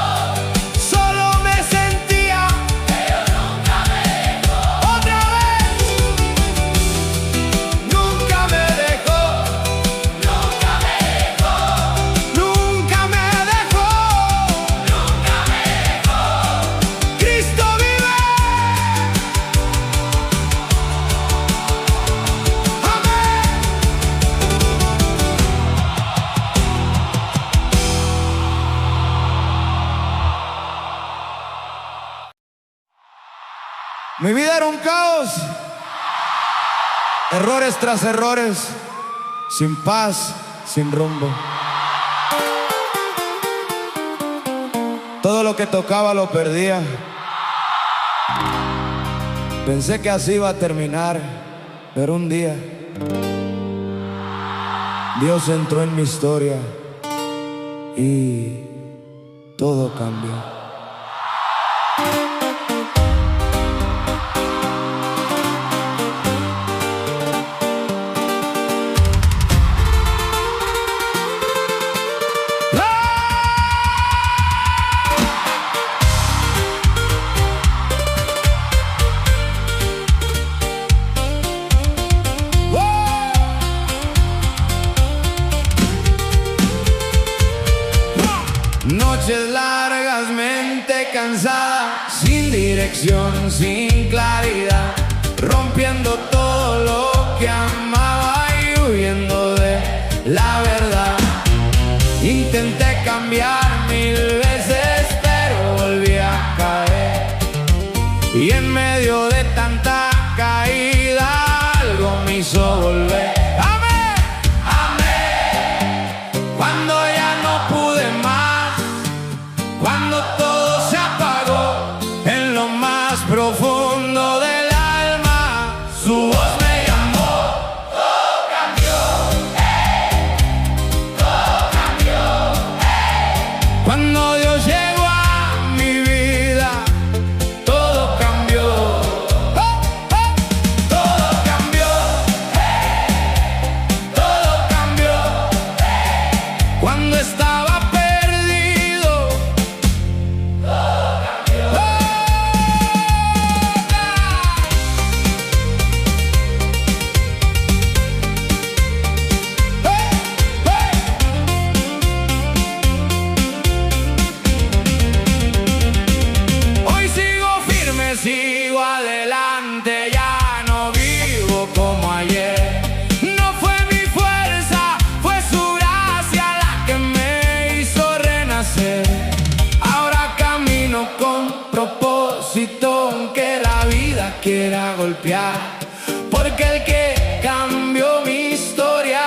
solo me sentía. pero nunca me dejó, Otra vez, nunca me dejó, nunca me dejó, nunca me dejó. nunca me dejó. Cristo vive. Amén. Mi vida era un caos, errores tras errores, sin paz, sin rumbo. Todo lo que tocaba lo perdía. Pensé que así iba a terminar, pero un día Dios entró en mi historia y todo cambió. Noches largas, mente cansada, sin dirección, sin claridad, rompiendo todo lo que amaba y huyendo de la verdad. Intenté cambiar 1000 veces, pero volví a caer, y en medio de tanta caída algo me hizo volver. ¡Amén! ¡Amén! Cuando ya no pude más, cuando todo se apagó en lo más profundo del alma, su voz me llamó. Todo cambió, todo cambió, Cuando Dios llegó a mi vida, todo cambió. Todo cambió, todo cambió. Cuando estaba perdido, todo cambió. Hoy sigo firme, sigo adelante, ya no vivo como ayer. No fue mi fuerza, fue su gracia la que me hizo renacer. Ahora camino con propósito. aunque la vida quiera golpear, porque el que cambió mi historia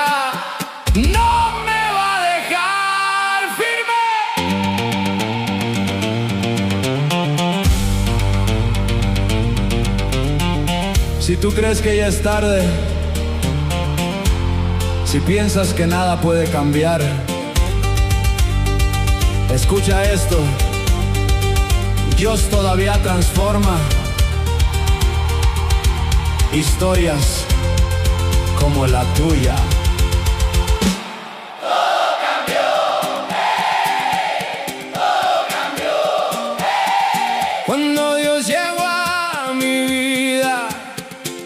no me va a dejar firme. Si tú crees que ya es tarde, si piensas que nada puede cambiar, escucha esto. Dios todavía transforma historias como la tuya. Todo cambió, hey, todo cambió, hey. Cuando Dios llegó a mi vida,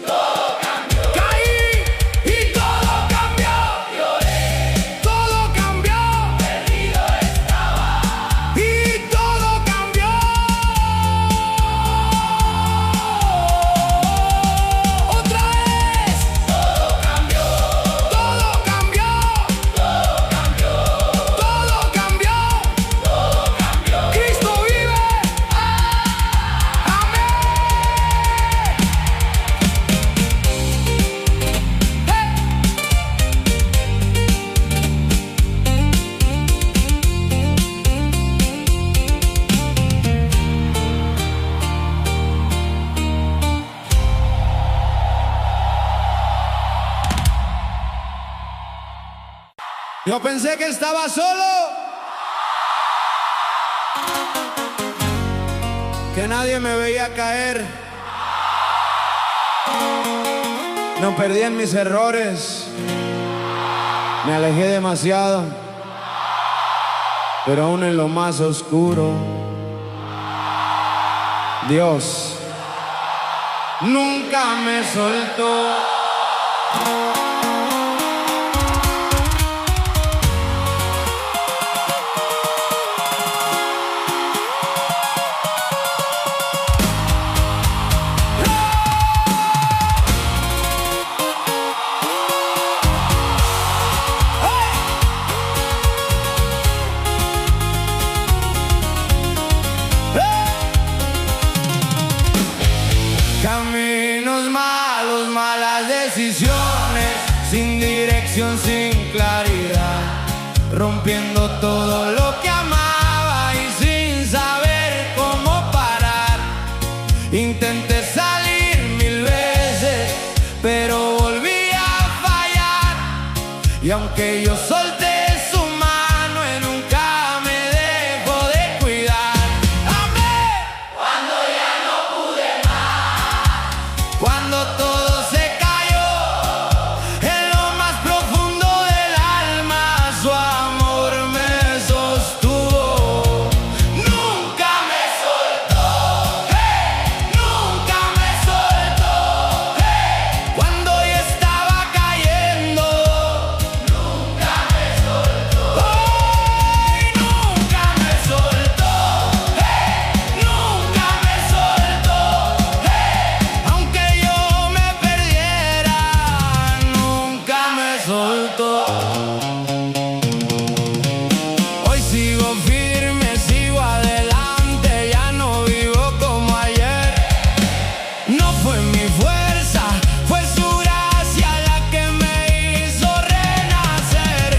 Todo cambió, caí y todo cambió. lloré, Todo cambió perdido estaba. y todo cambió. Otra vez. Todo cambió, Todo cambió. todo cambió, Todo cambió. todo cambió. Cristo vive. Amén. Yo pensé que estaba solo, que nadie me veía caer. No perdí en mis errores, me alejé demasiado, pero aún en lo más oscuro, Dios nunca me soltó. Caminos malos, malas decisiones, sin dirección, sin claridad, rompiendo todo lo que amaba y sin saber cómo parar. Intenté salir 1000 veces, pero volví a fallar. Y aunque yo solté su mano, él nunca me dejó de cuidar. Amén. Cuando ya no pude más, Cuando todo se cayó, en lo más profundo del alma, su amor me sostuvo. Nunca me soltó, hey, nunca me soltó, hey. Cuando yo estaba cayendo, nunca me soltó. ay, nunca me soltó, hey, nunca me soltó, hey. Aunque yo me perdiera, nunca me soltó. Hoy sigo firme, sigo adelante, ya no vivo como ayer. No fue mi fuerza, fue su gracia la que me hizo renacer.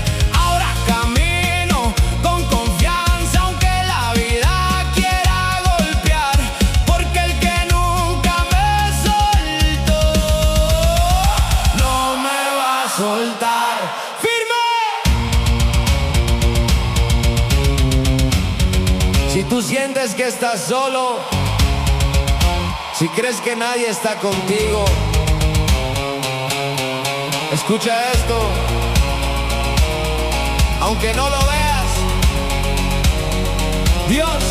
Ahora camino con confianza, aunque la vida quiera golpear, porque el que nunca me soltó no me va a soltar. ¡Firme! Si tú sientes que estás solo, si crees que nadie está contigo, escucha esto. Aunque no lo veas, Dios